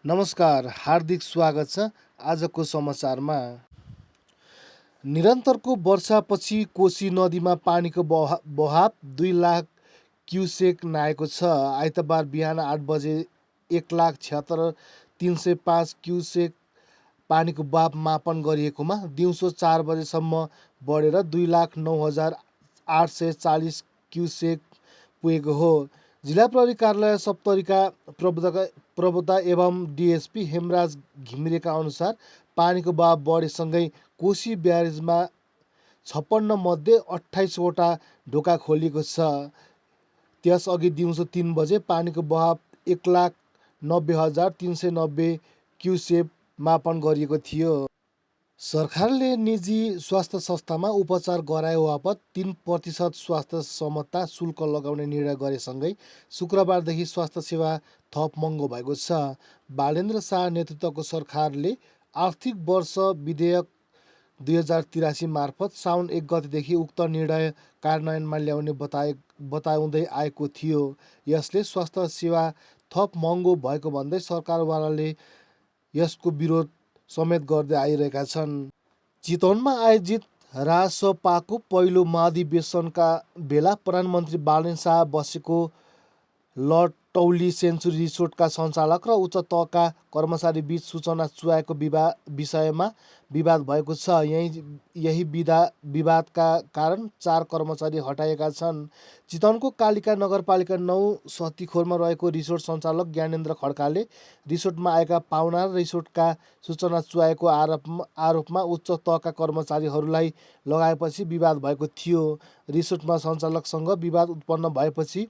नमस्कार, हार्दिक स्वागत छ। आजको समाचारमा निरन्तरको वर्षापछि कोशी नदीमा पानीको बहाव 2 लाख क्युसेक नआएको छ। आइतबार बिहान 8 बजे 1,76,305 क्युसेक पानीको बहाव मापन गरिएकोमा दिउँसो 4 बजेसम्म बढेर 2,09,840 क्युसेक पुगेको हो। जिल्ला प्रहरी कार्यालय सप्तरीका प्रवक्ता एवं डिएसपी हेमराज घिमिरेका अनुसार पानीको बहाव बढेसँगै कोशी ब्यारेजमा 56 मध्ये 28वटा ढोका खोलिएको छ। त्यसअघि दिउँसो 3 बजे पानीको बहाव 1,90,390 क्युसेक मापन गरिएको थियो। सरकारले निजी स्वास्थ्य संस्थामा उपचार गराए बापत 3% स्वास्थ्य क्षमता शुल्क लगाउने निर्णय गरेसँगै शुक्रबारदेखि स्वास्थ्य सेवा थप महँगो भएको छ। बालेन्द्र शाह नेतृत्वको सरकारले आर्थिक वर्ष विधेयक 2083 मार्फत साउन 1 गतेदेखि उक्त निर्णय कार्यान्वयनमा ल्याउने बताउँदै आएको थियो। यसले स्वास्थ्य सेवा थप महँगो भएको भन्दै सरकारवालाले यसको विरोध समेत गर्दै आइरहेका छन्। चितवनमा आयोजित रासपाको पहिलो महाधिवेशनका बेला प्रधानमन्त्री बालेन्द्र शाह बसेको लटौली सेन्चुरी रिसोर्टका सञ्चालक र उच्च तहका कर्मचारी बीच सूचना चुहाएको विषयमा विवाद भएको छ। यही विवादका कारण 4 कर्मचारी हटाइएका छन्। चितवनको कालिका नगरपालिका 9 सतीखोरमा रहेको रिसोर्ट सञ्चालक ज्ञानेन्द्र खड्काले रिसोर्टमा आएका पाहुना र रिसोर्टका सूचना चुहाएको आरोपमा उच्च तहका कर्मचारीहरूलाई लगाएपछि विवाद भएको थियो। रिसोर्टमा सञ्चालकसँग विवाद उत्पन्न भएपछि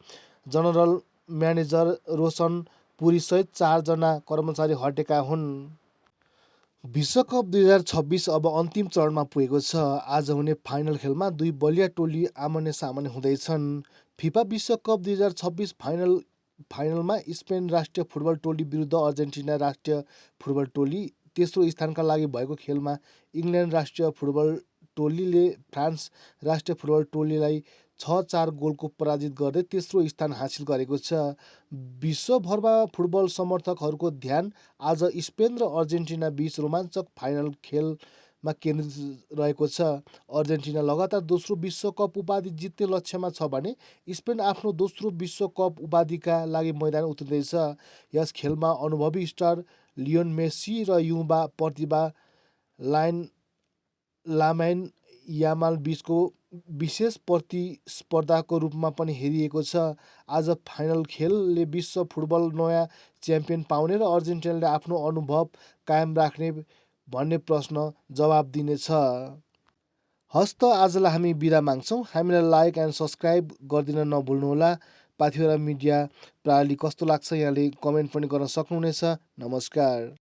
जनरल म्यानेजर रोशन पुरीसहित 4 जना कर्मचारी हटेका हुन्। विश्वकप 2026 अब अन्तिम चरणमा पुगेको छ। आज हुने फाइनल खेलमा 2 बलिया टोली आमने सामने हुँदैछन्। फिफा विश्वकप 2026 फाइनलमा स्पेन राष्ट्रिय फुटबल टोली विरुद्ध अर्जेन्टिना राष्ट्रिय फुटबल टोली। तेस्रो स्थानका लागि भएको खेलमा इङ्ल्यान्ड राष्ट्रिय फुटबल टोलीले फ्रान्स राष्ट्रिय फुटबल टोलीलाई 6-4 गोलको पराजित गर्दै तेस्रो स्थान हासिल गरेको छ। विश्वभरमा फुटबल समर्थकहरूको ध्यान आज स्पेन र अर्जेन्टिना बीच रोमाञ्चक फाइनल खेलमा केन्द्रित रहेको छ। अर्जेन्टिना लगातार दोस्रो विश्वकप उपाधि जित्ने लक्ष्यमा छ भने स्पेन आफ्नो दोस्रो विश्वकप उपाधिका लागि मैदान उत्रिँदैछ। यस खेलमा अनुभवी स्टार लियोन मेसी र युवा प्रतिभा लामाइन यामाल बीचको विशेष प्रतिस्पर्धाको रूपमा पनि हेरिएको छ। आज फाइनल खेलले विश्व फुटबल नयाँ च्याम्पियन पाउने र अर्जेन्टिनाले आफ्नो अनुभव कायम राख्ने भन्ने प्रश्न जवाब दिनेछ। हस् त आजलाई हामी बिदा माग्छौँ। हामीलाई लाइक एन्ड सब्सक्राइब गरिदिन नभुल्नुहोला। पाथिभरा मिडिया प्रणाली कस्तो लाग्छ यहाँले कमेन्ट पनि गर्न सक्नुहुनेछ। नमस्कार।